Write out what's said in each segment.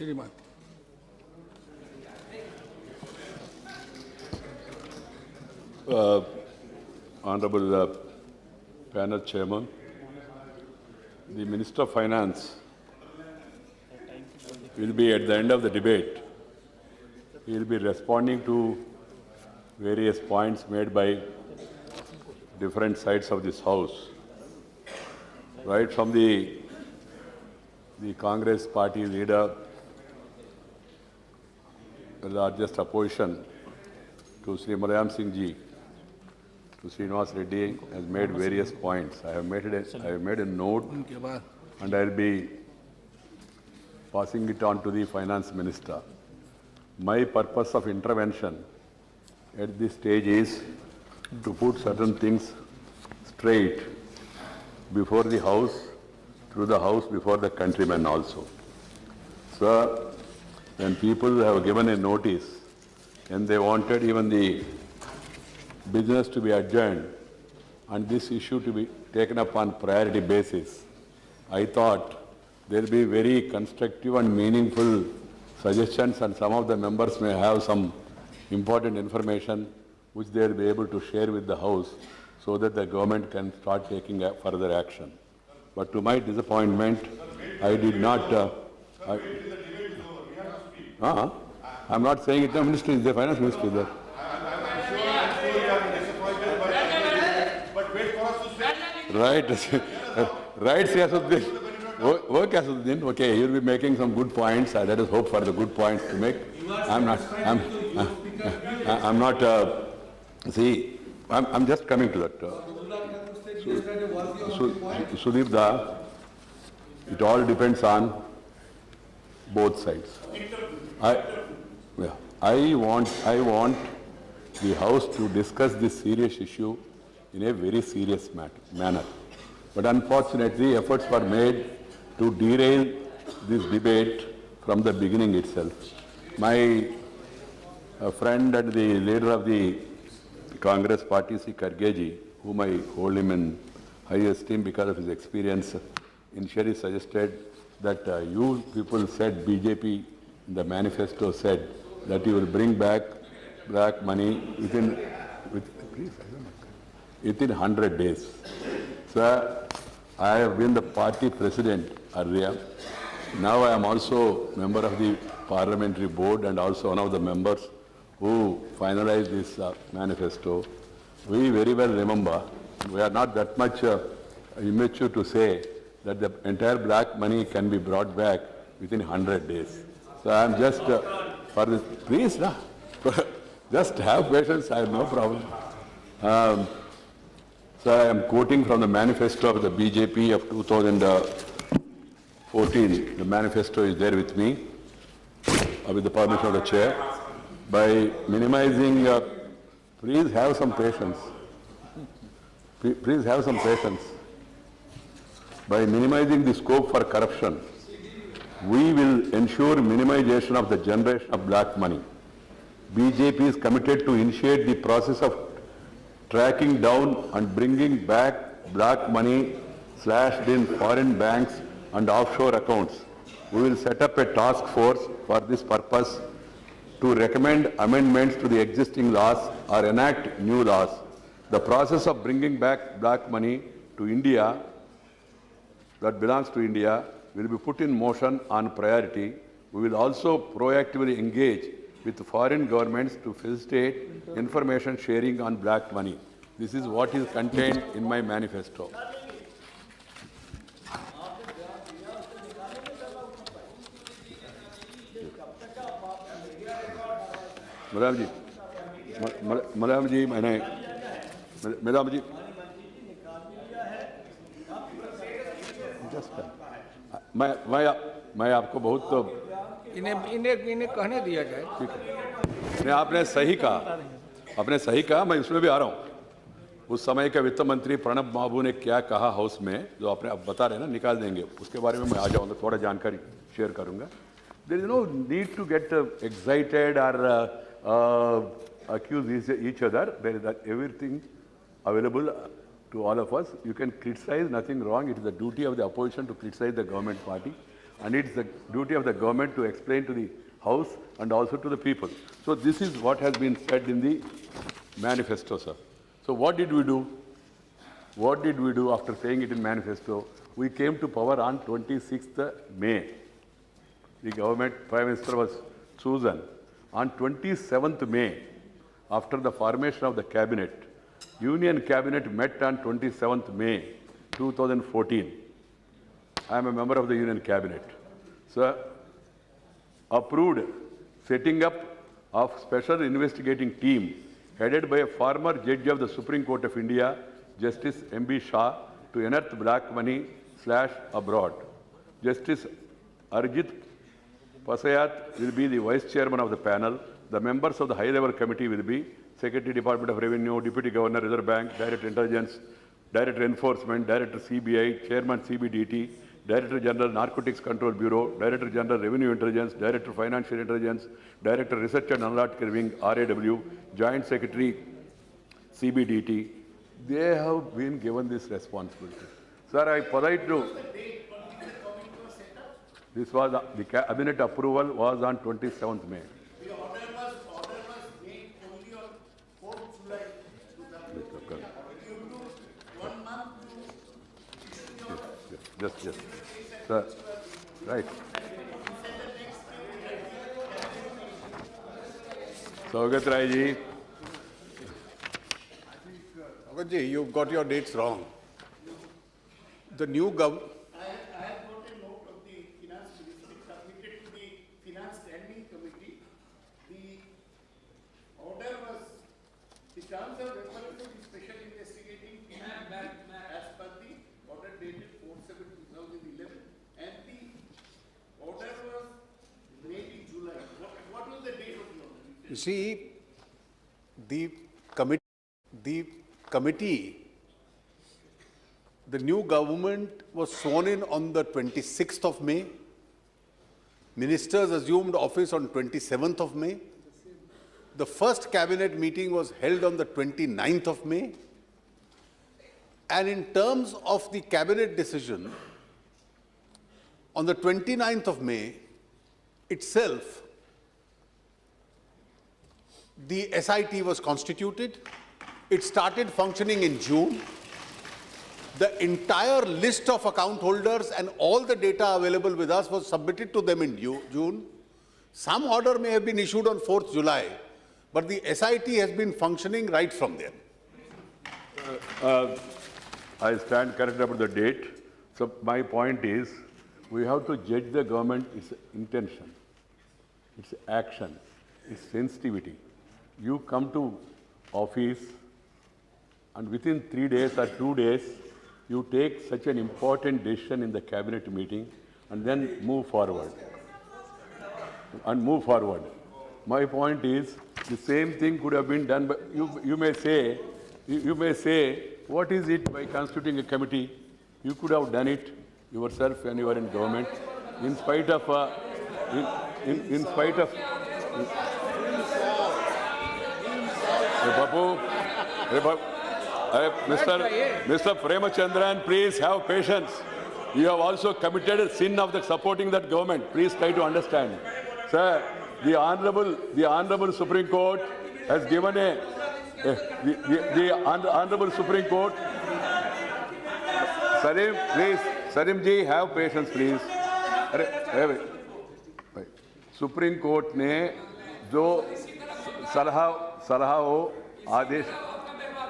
श्रीमान Honorable panel chairman, the Minister of Finance will be at the end of the debate. He will be responding to various points made by different sides of this House, right from the Congress party leader, the largest opposition, to Sri Mulayam Singh Ji, to Srinivas Reddy has made various points. I have made a note and I will be passing it on to the Finance Minister. My purpose of intervention at this stage is to put certain things straight before the House, through the House, before the countrymen also. Sir, when people have given a notice and they wanted even the business to be adjourned and this issue to be taken up on priority basis, I thought there will be very constructive and meaningful suggestions, and some of the members may have some important information which they will be able to share with the House so that the government can start taking further action. But to my disappointment, I did not... I'm not saying it, the ministry is there, finance ministry is there. Right, right, Siasuddin. Work Siasuddin. Okay, you'll be making some good points. Let us hope for the good points to make. I'm not. See, I'm just coming to that. Sudhirda, it all depends on both sides. I want the House to discuss this serious issue in a very serious manner. But unfortunately, efforts were made to derail this debate from the beginning itself. My friend and the leader of the Congress party, C. Kharge, whom I hold him in high esteem because of his experience, initially suggested that you people said, BJP in the manifesto said that you will bring back black money within 100 days. Sir, I have been the party president earlier. Now I am also member of the parliamentary board and also one of the members who finalized this manifesto. We very well remember, we are not that much immature to say that the entire black money can be brought back within 100 days. So I am just, for this, please, just have patience, I have no problem. So I am quoting from the manifesto of the BJP of 2014. The manifesto is there with me, with the permission of the chair. By minimizing, please have some patience. Please have some patience. By minimizing the scope for corruption, we will ensure minimization of the generation of black money. BJP is committed to initiate the process of tracking down and bringing back black money slashed in foreign banks and offshore accounts. We will set up a task force for this purpose to recommend amendments to the existing laws or enact new laws. The process of bringing back black money to India, that belongs to India, will be put in motion on priority. We will also proactively engage with foreign governments to facilitate information sharing on black money. This is what is contained in my manifesto. Madam ji, Madam ji, मैं आपको बहुत तो इन्हें कहने दिया जाए। ठीक है, नहीं आपने सही कहा, मैं उसमें भी आ रहा हूँ। उस समय के वित्त मंत्री प्रणब बाबू ने क्या कहा हाउस में, जो आपने अब बता रहे हैं ना, निकाल देंगे, उसके बारे में मैं आ जाऊँगा, थोड़ा जानकारी शेयर करूँगा। There is no need to get excited or accuse each other. There is everything available to all of us. You can criticize, nothing wrong. It is the duty of the opposition to criticize the government party. and it's the duty of the government to explain to the House and also to the people. So this is what has been said in the manifesto, sir. So what did we do? What did we do after saying it in manifesto? We came to power on 26th May. The government, Prime Minister was chosen. On 27th May, after the formation of the cabinet, Union Cabinet met on 27th May 2014. I am a member of the Union Cabinet. Sir, approved setting up of special investigating team headed by a former judge of the Supreme Court of India, Justice M.B. Shah, to unearth black money / abroad. Justice Arjit Pasayat will be the Vice Chairman of the panel. The members of the high-level committee will be Secretary, Department of Revenue, Deputy Governor, Reserve Bank, Director Intelligence, Director Enforcement, Director CBI, Chairman CBDT, Director General Narcotics Control Bureau, Director General Revenue Intelligence, Director Financial Intelligence, Director Research and Analytical Wing, RAW, Joint Secretary CBDT. They have been given this responsibility. Sir, I polite to. This was the cabinet approval was on 27th May. The order was made only on 4th July. You took 1 month to Yes. Sir, right. Saugat Rai ji. Ji, you've got your dates wrong. The new government. I have got a note of the finance ministry submitted to the finance standing committee. The order was the terms of reference to the special investigating team as per the order dated 4/7/2011, and the order was made in July. What was the date of the order? You see, the new government was sworn in on the 26th of May. Ministers assumed office on 27th of May. The first cabinet meeting was held on the 29th of May. And in terms of the cabinet decision, on the 29th of May itself, the SIT was constituted. It started functioning in June. The entire list of account holders and all the data available with us was submitted to them in June. Some order may have been issued on 4th July, but the SIT has been functioning right from there. I stand corrected about the date. So my point is, we have to judge the government its intention, its action, its sensitivity. You come to office and within 3 days or 2 days, you take such an important decision in the cabinet meeting and then move forward. My point is, the same thing could have been done, but you may say, what is it by constituting a committee? You could have done it yourself when you were in government, in spite of, Mr. Premachandran, please have patience. You have also committed a sin of supporting that government. Please try to understand. Sir, the Honorable Supreme Court has given the Honorable Supreme Court. Sarim, please. Sarim ji, have patience, please. Supreme court ने जो सलाह हो आदेश,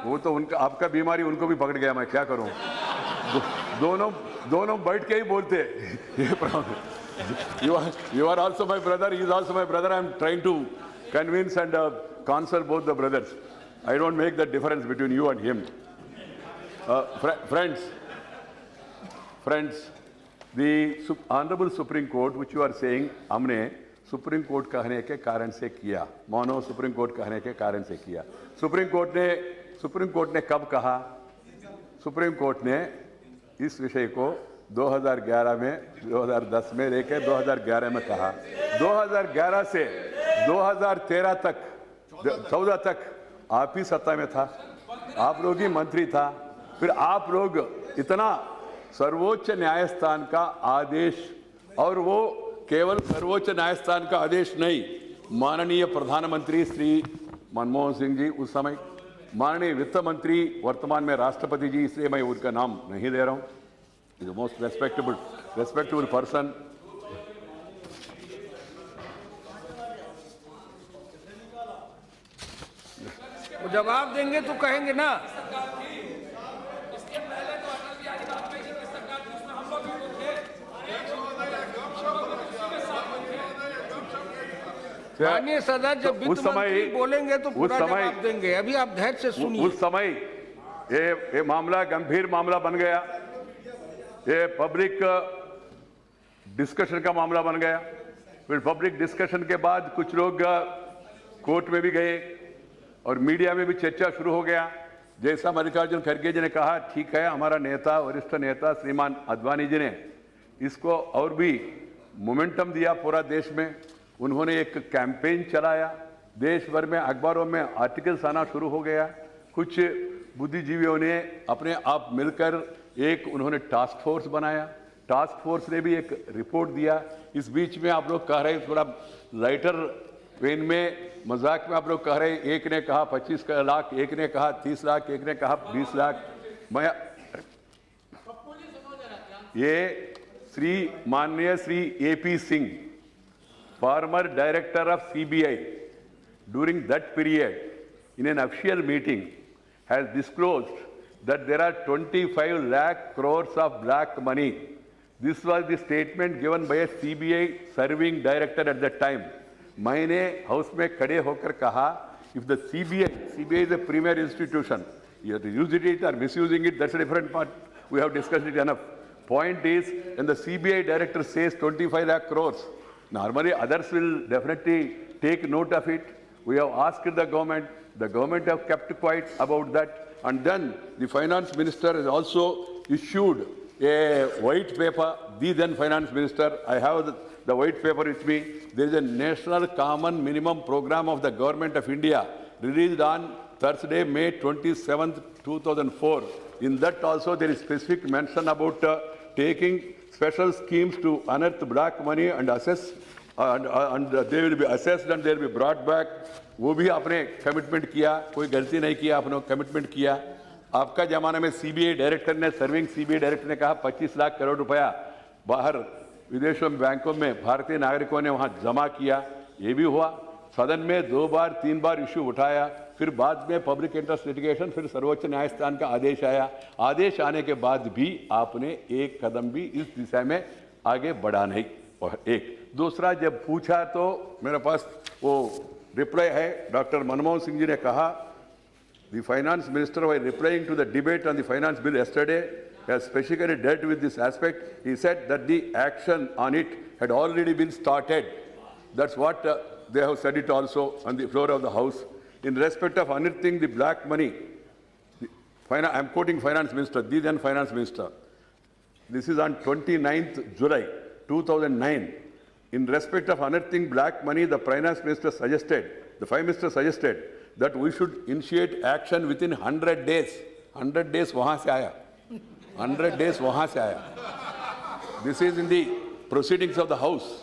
वो तो उनका, आपका बीमारी उनको भी पकड़ गया, मैं क्या करूं? दोनों बैठ के ही बोलते ये problem. You are also my brother, he is also my brother. I am trying to convince and counsel both the brothers. I don't make the difference between you and him. Friends, the Honorable Supreme Court, which you are saying, हमने supreme court कहने के कारण से किया, मानो supreme court कहने के कारण से किया. सुप्रीम कोर्ट ने कब कहा? सुप्रीम कोर्ट ने इस विषय को 2011 में, 2010 में लेकर 2011 में कहा. 2011 से 2013 तक, 14 तक आप ही सत्ता में था, आप लोग ही मंत्री था. फिर आप लोग इतना सर्वोच्च न्यायस्थान का आदेश और वो केवल सर्वोच्च न्यायस्थान का आदेश नहीं, माननीय प्रधानमंत्री श्री मनमोहन सिंह जी उस समय, माननीय वित्त मंत्री वर्तमान में राष्ट्रपति जी, इसलिए मैं उनका नाम नहीं दे रहा हूं, is the most respectable person. वो जवाब देंगे तो कहेंगे ना। माननीय सदस्य जब वित्त मंत्री बोलेंगे तो पूरा जवाब देंगे। अभी आप धैर्य से सुनिए। उस समय ये मामला गंभीर मामला बन गया, ये पब्लिक डिस्कशन का मामला बन गया। फिर पब्लिक डिस्कशन के बाद कुछ लोग कोर्ट में भी गए और मीडिया में भी चर्चा शुरू हो गया। जैसा मल्लिकार्जुन खड़गे जी ने कहा, ठीक है, हमारा नेता, वरिष्ठ नेता श्रीमान आडवाणी जी ने इसको और भी मोमेंटम दिया पूरा देश में। उन्होंने एक कैंपेन चलाया, देश भर में अखबारों में आर्टिकल्स आना शुरू हो गया। कुछ बुद्धिजीवियों ने अपने आप मिलकर एक उन्होंने टास्क फोर्स बनाया, टास्क फोर्स ने भी एक रिपोर्ट दिया। इस बीच में आप लोग कह रहे हैं, थोड़ा लाइटर वेन में, मजाक में आप लोग कह रहे हैं, एक ने कहा 25 लाख, एक ने कहा 30 लाख, एक ने कहा 20 लाख। मैं ये माननीय Shri AP Singh, former director of CBI, during that period, in an official meeting, has disclosed that there are 25 lakh crores of black money. This was the statement given by a CBI serving director at that time. मैंने house में खड़े होकर कहा, if the CBI is a premier institution, you have to use it or misusing it, that's a different part. We have discussed it enough. Point is, when the CBI director says 25 lakh crores, normally others will definitely take note of it. We have asked the government have kept quiet about that. And then the finance minister has also issued a white paper, the then finance minister, I have the white paper with me. There is a National Common Minimum Program of the Government of India, released on Thursday, May 27th, 2004. In that also there is specific mention about taking special schemes to unearth black money and assess, and they will be assessed and they will be brought back. वो भी आपने commitment किया, कोई गलती नहीं किया, आपने commitment किया। आपका जमाने में CBI डायरेक्टर ने, सर्विंग CBI डायरेक्टर ने कहा 25 लाख करोड़ रुपया बाहर विदेशों में, बैंकों में भारतीय नागरिकों ने वहां जमा किया। ये भी हुआ। सदन में 2 बार 3 बार इश्यू उठाया, फिर बाद में पब्लिक इंटरेस्ट लिटिगेशन, फिर सर्वोच्च न्यायस्थान का आदेश आया। आदेश आने के बाद भी आपने एक कदम भी इस दिशा में आगे बढ़ा नहीं। और एक दूसरा जब पूछा तो मेरे पास वो रिप्लाई है, डॉक्टर मनमोहन सिंह जी ने कहा, the finance minister, while replying to the debate on the finance bill yesterday, has specifically dealt with this aspect. He said that the action on it had already been started. That's what they have said it also on the floor of the House. In respect of unearthing the black money, I'm quoting finance minister, the then finance minister. This is on 29th July 2009. In respect of unearthing black money, the finance minister suggested, the finance minister suggested that we should initiate action within 100 days. 100 days वहाँ से आया. 100 days वहाँ से आया. This is in the proceedings of the House.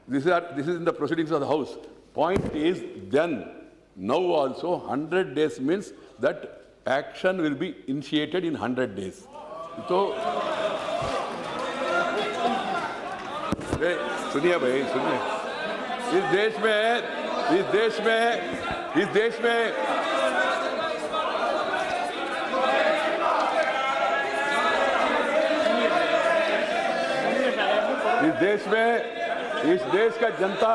This is in the proceedings of the House. Point is then, now also 100 days means that action will be initiated in 100 days. तो सुनिए भाई, सुनिए, इस देश में इस देश का जनता,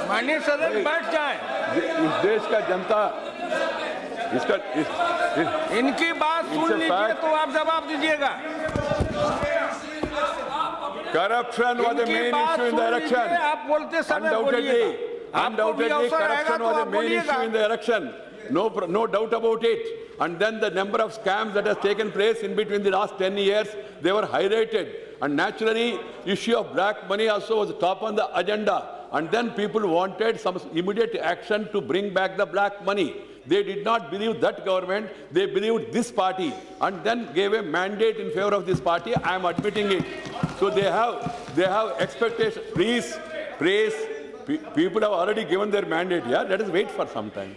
माननीय सदस्य बैठ जाएं। इस देश का जनता इनकी बात सुन लीजिए तो आप जवाब दीजिएगा। Corruption was the main issue in the election. आप बोलते समय Undoubtedly, corruption was the main issue in the election. No doubt about it. And then the number of scams that has taken place in between the last 10 years, they were highlighted. And naturally, issue of black money also was top on the agenda. And then people wanted some immediate action to bring back the black money. They did not believe that government, they believed this party, and then gave a mandate in favor of this party. I am admitting it. So they have expectation. Please, people have already given their mandate. Yeah, let us wait for some time.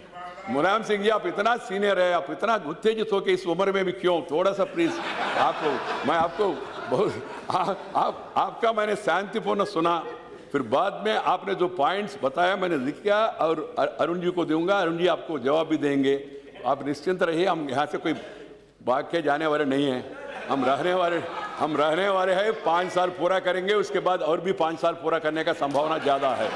Mulayam Singh ji, आप इतना senior है, आप इतना उत्तेजित होकर इस उम्र में भी क्यों? थोड़ा सा प्लीज मैं आपको बहुत आपका मैंने शांतिपूर्ण सुना, फिर बाद में आपने जो पॉइंट्स बताया मैंने लिख किया और अरुण जी को दूंगा, अरुण जी आपको जवाब भी देंगे। आप निश्चिंत रहिए, हम यहाँ से कोई भाग के जाने वाले नहीं हैं, हम रहने वाले हैं। 5 साल पूरा करेंगे, उसके बाद और भी 5 साल पूरा करने का संभावना ज़्यादा है।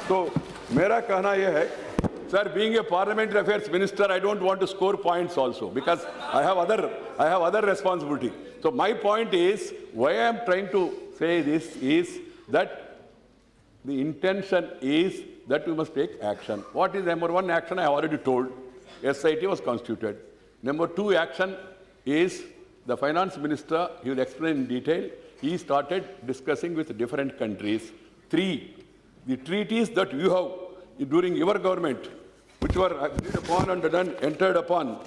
तो मेरा कहना यह है, sir, being a parliamentary affairs minister, I don't want to score points also because I have other responsibility. So my point is, why I am trying to say this is that the intention is that we must take action. What is number 1 action? I have already told. SIT was constituted. Number 2 action is the finance minister, he will explain in detail. He started discussing with different countries. 3, the treaties that you have during your government, which were agreed upon and then entered upon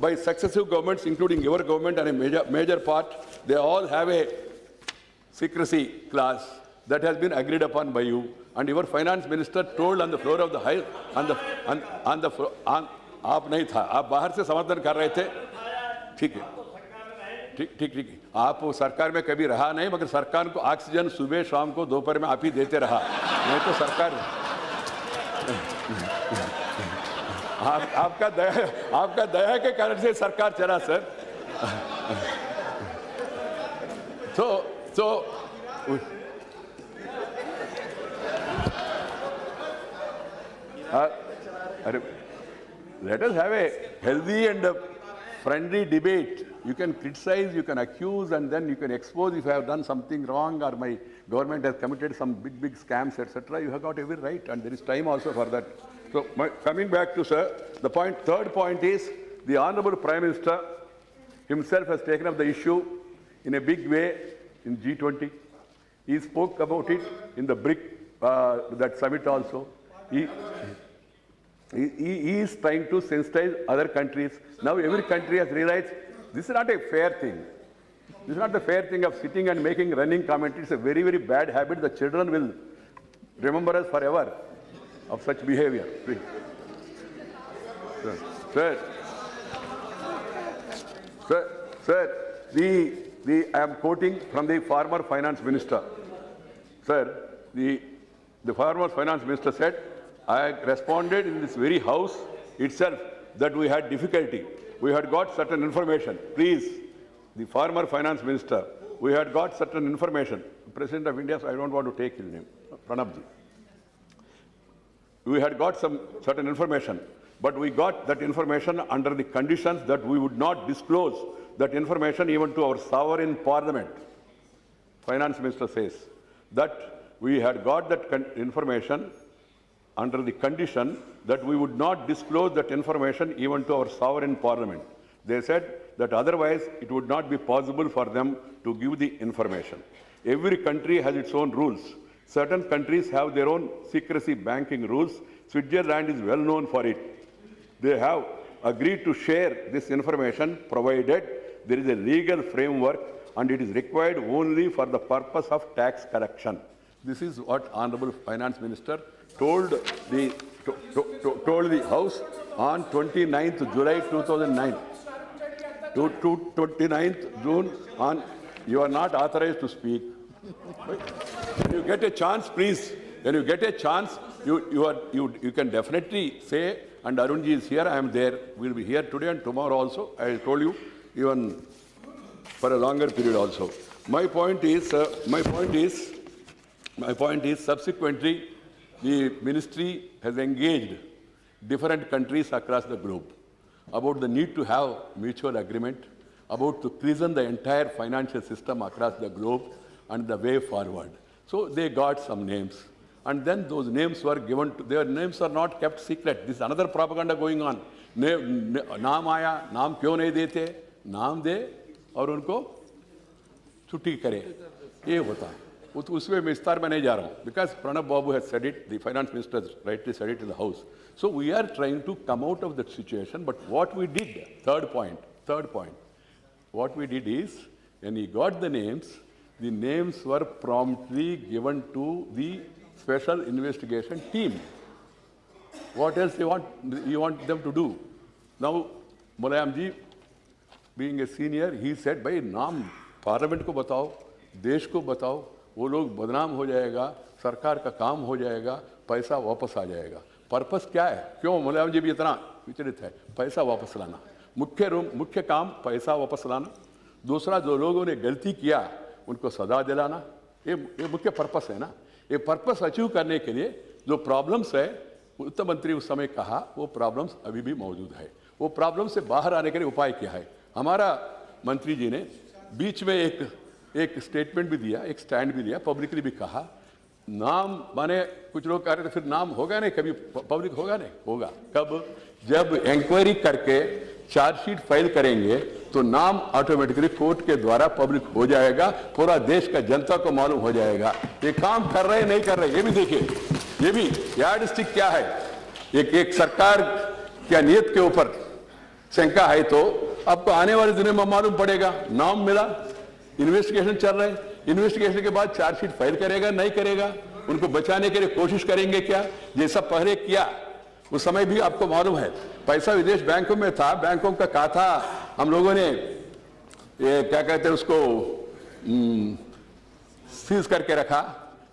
by successive governments, including your government and a major part, they all have a secrecy clause that has been agreed upon by you. And your finance minister told on the floor of the House, आप नहीं था, आप बाहर से समर्थन कर रहे थे, ठीक है, ठीक, आप सरकार में कभी रहा नहीं, मगर सरकार को ऑक्सीजन सुबह शाम को दोपहर में आप ही देते रहा, नहीं तो सरकार आपका दया के कारण से सरकार चला sir. So let us have a healthy and friendly debate. You can criticize, you can accuse, and then you can expose if I have done something wrong or my government has committed some big scams, etc. You have got every right, and there is time also for that. So, coming back to sir, the third point is the Honorable Prime Minister himself has taken up the issue in a big way in G20. He spoke about it in the BRIC, that summit also. He is trying to sensitize other countries. Now every country has realized this is not a fair thing. This is not the fair thing of sitting and making running commentary. It's a very, very bad habit. The children will remember us forever of such behavior. Please. Sir, I am quoting from the former finance minister. Sir, the former finance minister said, I responded in this very house itself that we had difficulty. We had got certain information. Please, the former finance minister, we had got certain information. President of India, so I don't want to take his name, Pranabji. We had got some certain information, but we got that information under the conditions that we would not disclose that information even to our sovereign parliament. Finance minister says that we had got that information under the condition that we would not disclose that information even to our sovereign parliament. They said that otherwise it would not be possible for them to give the information. Every country has its own rules. Certain countries have their own secrecy banking rules. Switzerland is well known for it. They have agreed to share this information provided there is a legal framework and it is required only for the purpose of tax collection. This is what Honorable Finance Minister told the House on 29th July 2009. 29th June on, you are not authorized to speak. When you get a chance, please, when you get a chance, you can definitely say, and Arunji is here, I am there, we will be here today and tomorrow also, I told you, even for a longer period also. My point is subsequently, the ministry has engaged different countries across the globe about the need to have mutual agreement, about to prison the entire financial system across the globe and the way forward. So they got some names. And then those names were given to, their names are not kept secret. This is another propaganda going on. नाम आया, नाम क्यों नहीं देते? नाम दे और उनको छुट्टी करे. ये होता है. उसमें विस्तार में नहीं जा रहा हूँ. Because Pranab Babu has said it, the finance minister has rightly said it in the house. So we are trying to come out of that situation. But what we did, third point, what we did is, when we got the names, The names were promptly given to the special investigation team. What else you want them to do? Now, Mulayam ji, being a senior, he said, भाई नाम parliament को बताओ, देश को बताओ, वो लोग बदनाम हो जाएगा, सरकार का काम हो जाएगा, पैसा वापस आ जाएगा। पर्पस क्या है? क्यों मुलायम जी भी इतना विचलित है? पैसा वापस लाना, मुख्य काम पैसा वापस लाना। दूसरा, जो लोगों ने गलती किया उनको सजा दिलाना, ये मुख्य पर्पस है ना। ये पर्पस अचीव करने के लिए जो प्रॉब्लम्स है, वित्त मंत्री उस समय कहा, वो प्रॉब्लम्स अभी भी मौजूद है। वो प्रॉब्लम से बाहर आने के लिए उपाय क्या है? हमारा मंत्री जी ने बीच में एक स्टेटमेंट भी दिया, एक स्टैंड भी दिया, पब्लिकली भी कहा, नाम माने कुछ लोग कह रहे थे फिर नाम होगा नहीं, कभी पब्लिक होगा नहीं, होगा कब? जब इंक्वायरी करके चार्जशीट फाइल करेंगे तो नाम ऑटोमेटिकली कोर्ट के द्वारा पब्लिक हो जाएगा, पूरा देश का जनता को मालूम हो जाएगा ये काम कर रहे नहीं कर रहे। ये भी देखिए, ये भी यार्ड स्टिक क्या है, एक सरकार क्या नियत के ऊपर शंका है तो आपको आने वाले दिनों में मालूम पड़ेगा। नाम मिला, इन्वेस्टिगेशन चल रहा है, इन्वेस्टिगेशन के बाद चार्जशीट फाइल करेगा नहीं करेगा, उनको बचाने के लिए कोशिश करेंगे क्या, जैसा पहले किया उस समय भी आपको मालूम है। पैसा विदेश बैंकों में था, बैंकों का खाता हम लोगों ने ये क्या कहते हैं उसको सीज करके रखा,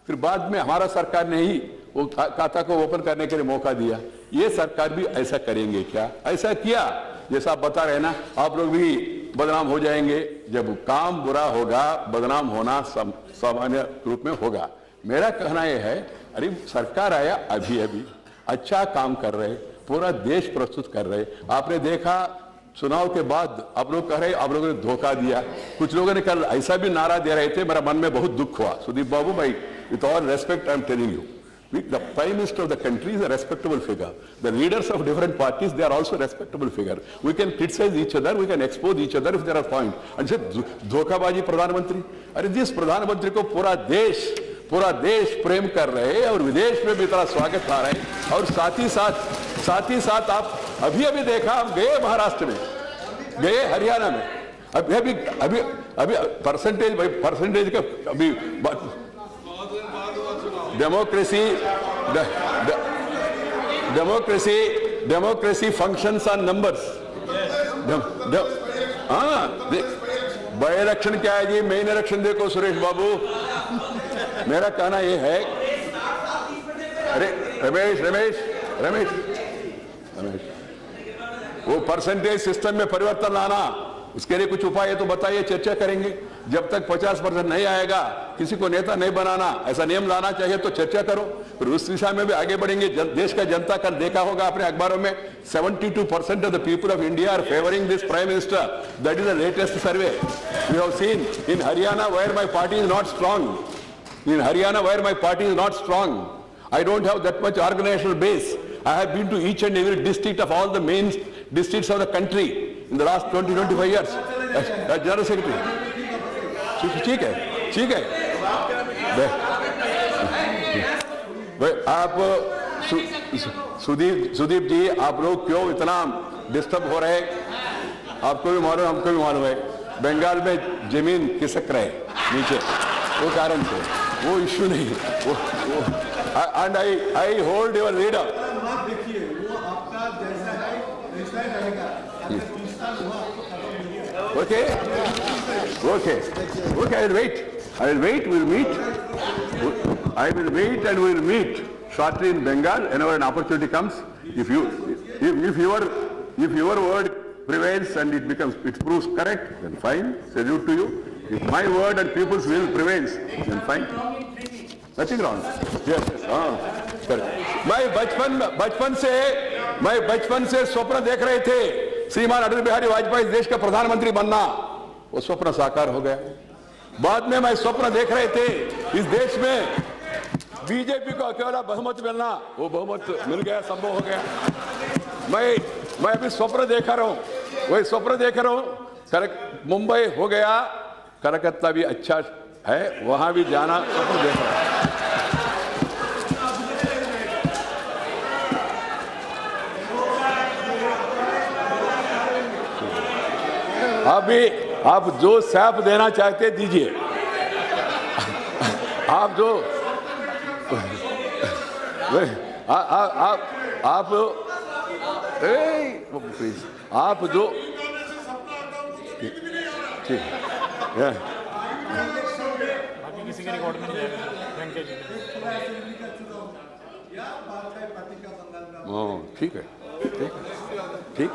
फिर बाद में हमारा सरकार ने ही वो खाता को ओपन करने के लिए मौका दिया। ये सरकार भी ऐसा करेंगे क्या? ऐसा किया जैसा आप बता रहे ना, आप लोग भी बदनाम हो जाएंगे। जब काम बुरा होगा, बदनाम होना सामान्य रूप में होगा। मेरा कहना यह है, अरे सरकार आया अभी अभी अच्छा काम कर रहे, पूरा देश प्रस्तुत कर रहे। आपने देखा चुनाव के बाद आप लोग कह रहे आप लोगों ने धोखा दिया, कुछ लोगों ने कल ऐसा भी नारा दे रहे थे, मेरा मन में बहुत दुख हुआ। सुदीप बाबू भाई, with all respect I am telling you, the Prime Minister of the country is a respectable figure. The leaders of different parties, they are also respectable figure. We can criticize each other, we can expose each other if there are points. And say, धोखाबाजी प्रधानमंत्री, अरे जिस प्रधानमंत्री को पूरा देश प्रेम कर रहे हैं और विदेश में भी इतना स्वागत पा रहे हैं, और साथ ही साथ आप अभी देखा, हम गए महाराष्ट्र में, गए हरियाणा में, अभी परसेंटेज का अभी democracy functions on numbers. By election क्या है जी, मेन इलेक्शन देखो सुरेश बाबू। मेरा कहना ये है, अरे रमेश वो परसेंटेज सिस्टम में परिवर्तन लाना, उसके लिए कुछ उपाय है तो बताइए, चर्चा करेंगे। जब तक 50% नहीं आएगा, किसी को नेता नहीं बनाना, ऐसा नियम लाना चाहिए तो चर्चा करो, फिर उस दिशा में भी आगे बढ़ेंगे। देश का जनता कल देखा होगा आपने अखबारों में, 72% of the people of India are favouring this prime minister. That is the latest survey we have seen in Haryana where my party is not strong. In Haryana where my party is not strong, I don't have that much organizational base. I have been to each and every district of all the main districts of the country in the last 20-25 years as General Secretary. ठीक है। आप सुदीप जी, आप लोग क्यों इतना disturb हो रहे? आपको भी मालूम, हमको भी मालूम है, बंगाल में जमीन खिसक रहे नीचे, वो कारण से, वो इश्यू नहीं वो and I hold your leader. Okay. I will wait. We'll meet. I will wait and we'll meet shortly in Bengal whenever an opportunity comes. If your word prevails and it proves correct, then fine. Salute to you. If my word and people's will prevails, then fine. Nothing wrong. Yes. मैं बचपन से स्वप्न देख रहे थे श्रीमान अटल बिहारी वाजपेयी देश का प्रधानमंत्री बनना, वो स्वप्न साकार हो गया। बाद में मैं स्वप्न देख रहे थे इस देश में बीजेपी को अकेला बहुमत मिलना, वो बहुमत मिल गया, संभव हो गया। मैं अभी स्वप्न देखा रहा हूँ, वही स्वप्न देख रहा हूँ। मुंबई हो गया, कलकत्ता भी अच्छा है, वहां भी जाना स्वप्न देख रहा हूँ। अभी आप जो सैप देना चाहते दीजिए, आप जो आप प्लीज आप जो ठीक है किसी के रिकॉर्ड में नहीं जाएगा। ठीक है ठीक ठीक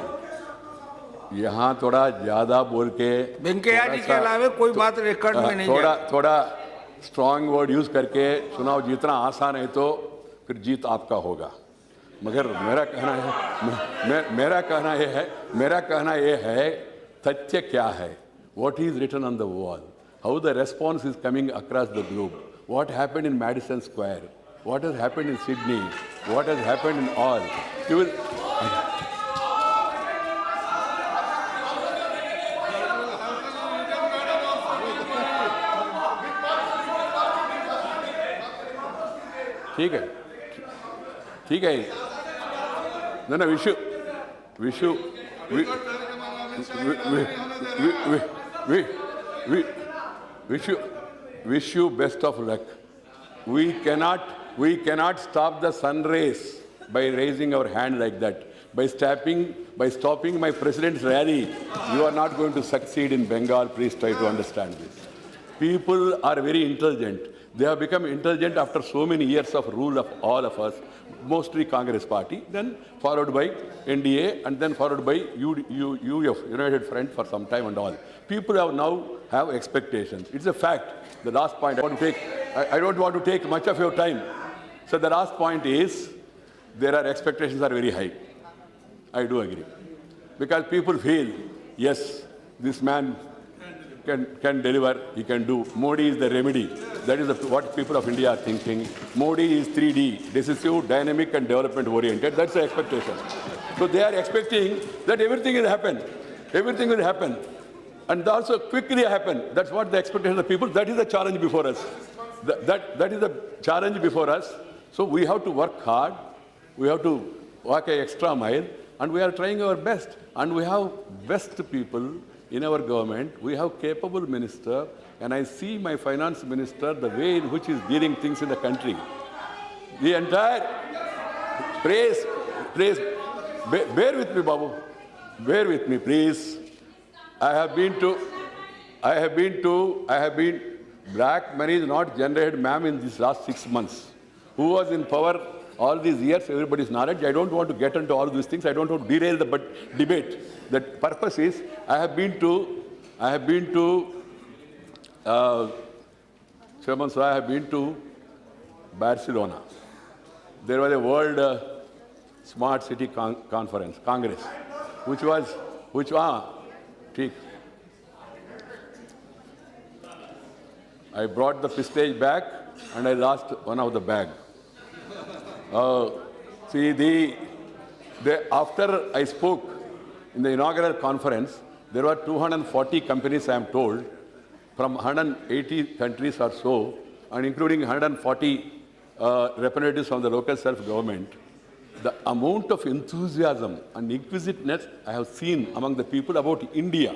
यहाँ थोड़ा ज्यादा बोल के वेंकैया जी के अलावा कोई बात रिकॉर्ड में नहीं थोड़ा स्ट्रांग वर्ड यूज करके चुनाव जीतना आसान है तो फिर जीत आपका होगा। मगर मेरा कहना यह है तथ्य क्या है, what is written on the wall, how the response is coming across the globe, what happened in Madison Square, what has happened in Sydney, what has happened in all. You will ठीक है no wish you best of luck. We cannot stop the sun rays by raising our hand like that. By stopping my president's rally, you are not going to succeed in Bengal. Please try to understand this. People are very intelligent. They have become intelligent after so many years of rule of all of us, mostly Congress party, then followed by NDA, and then followed by UF, United Front for some time and all. People now have expectations. It's a fact. The last point I don't want to take much of your time. So the last point is, their expectations are very high. I do agree. Because people feel, yes, this man can deliver, he can do. Modi is the remedy. That is what people of India are thinking. Modi is 3D, decisive, dynamic and development oriented. That's the expectation. So they are expecting that everything will happen. Everything will happen. And also quickly happen. That's what the expectation of the people. That is the challenge before us. That is the challenge before us. So we have to work hard. We have to walk an extra mile. And we are trying our best. And we have best people in our government. We have capable minister. And I see my finance minister, the way in which he is dealing things in the country. The entire praise, bear with me, Babu. Bear with me, please. Black money is not generated, ma'am, in these last 6 months. Who was in power all these years? Everybody's knowledge. I don't want to get into all these things. I don't want to derail the debate. The purpose is, I have been to Barcelona. There was a World Smart City Congress, I brought the pistage back and I lost one of the bag. After I spoke in the inaugural conference, there were 240 companies, I am told, from 180 countries or so, and including 140 representatives from the local self-government. The amount of enthusiasm and inquisitiveness I have seen among the people about India.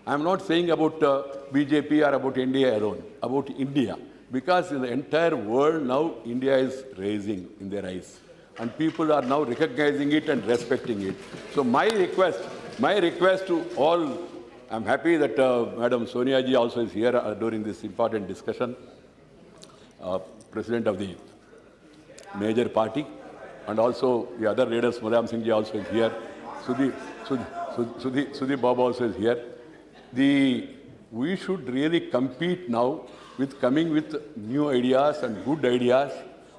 I am not saying about BJP or about India alone, about India. Because in the entire world now, India is raising in their eyes. And people are now recognizing it and respecting it. So my request to all, I'm happy that Madam Sonia ji also is here during this important discussion, President of the major party, and also the other leaders, Mulayam Singh ji also is here, Sudhi Baba also is here. We should really compete now with coming with new ideas and good ideas,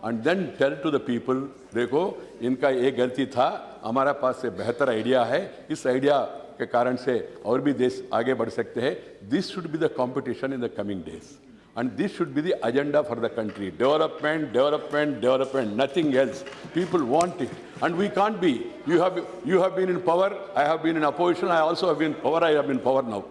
and then tell to the people, देखो इनका ये गलती था, हमारा पास से बेहतर idea है, इस आइडिया के कारण से और भी देश आगे बढ़ सकते हैं. This should be the competition in the coming days, and this should be the agenda for the country. Development, development, development, nothing else. People want it, and we can't be. You have been in power, I have been in opposition, I also have been in power, I have been in power now.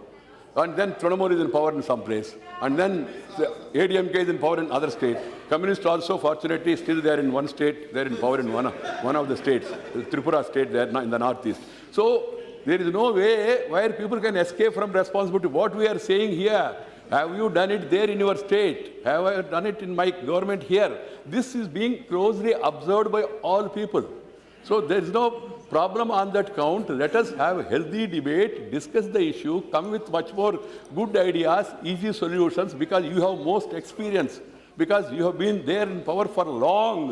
And then Trinamool is in power in some place. And then the ADMK is in power in other state. Communists also, fortunately, still they are in one state. They are in power in one of the states, the Tripura state, they are in the northeast. So there is no way where people can escape from responsibility. What we are saying here, Have you done it there in your state? Have I done it in my government here? This is being closely observed by all people. So there is no problem on that count. Let us have a healthy debate, discuss the issue, come with much more good ideas, easy solutions, because you have most experience, because you have been there in power for long,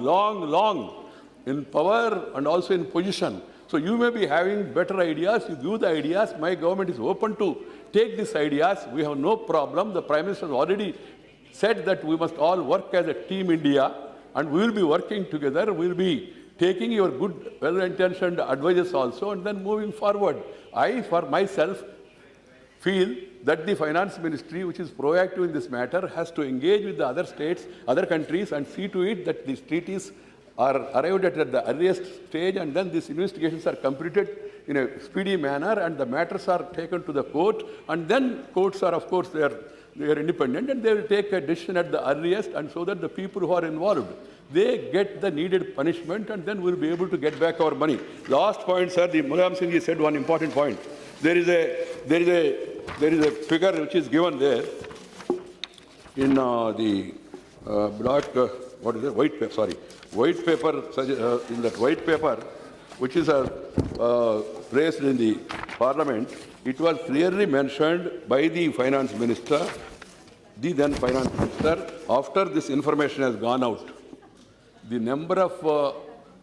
in power and also in position. So you may be having better ideas, you give the ideas. My government is open to take these ideas. We have no problem. The Prime Minister has already said that we must all work as a team India, and we will be working together. We will be taking your good, well-intentioned advices also, and then moving forward. I, for myself, feel that the Finance Ministry, which is proactive in this matter, has to engage with the other states, other countries, and see to it that these treaties are arrived at the earliest stage, and then these investigations are completed in a speedy manner, and the matters are taken to the court, and then courts are, of course, they are independent, and they will take a decision at the earliest, and so that the people who are involved, they get the needed punishment, and then we'll be able to get back our money. Last point, sir, the Mulayam Singh ji said one important point. There is a figure which is given there in the white paper, sorry. White paper, in that white paper, which is placed in the Parliament, it was clearly mentioned by the Finance Minister, the then Finance Minister, after this information has gone out. The number of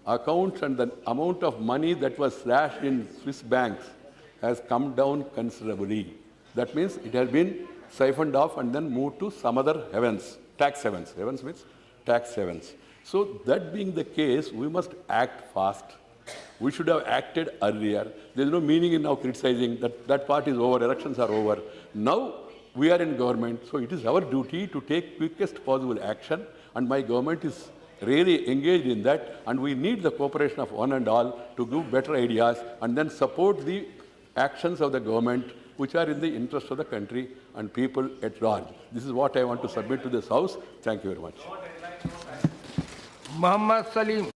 accounts and the amount of money that was slashed in Swiss banks has come down considerably. That means it has been siphoned off and then moved to some other havens, tax havens. Havens means tax havens. So that being the case, we must act fast. We should have acted earlier. There is no meaning in now criticizing that part is over, elections are over. Now we are in government, so it is our duty to take quickest possible action, and my government is really engaged in that, and we need the cooperation of one and all to give better ideas and then support the actions of the government which are in the interest of the country and people at large. This is what I want to submit to this House. Thank you very much. Mohammad Salim.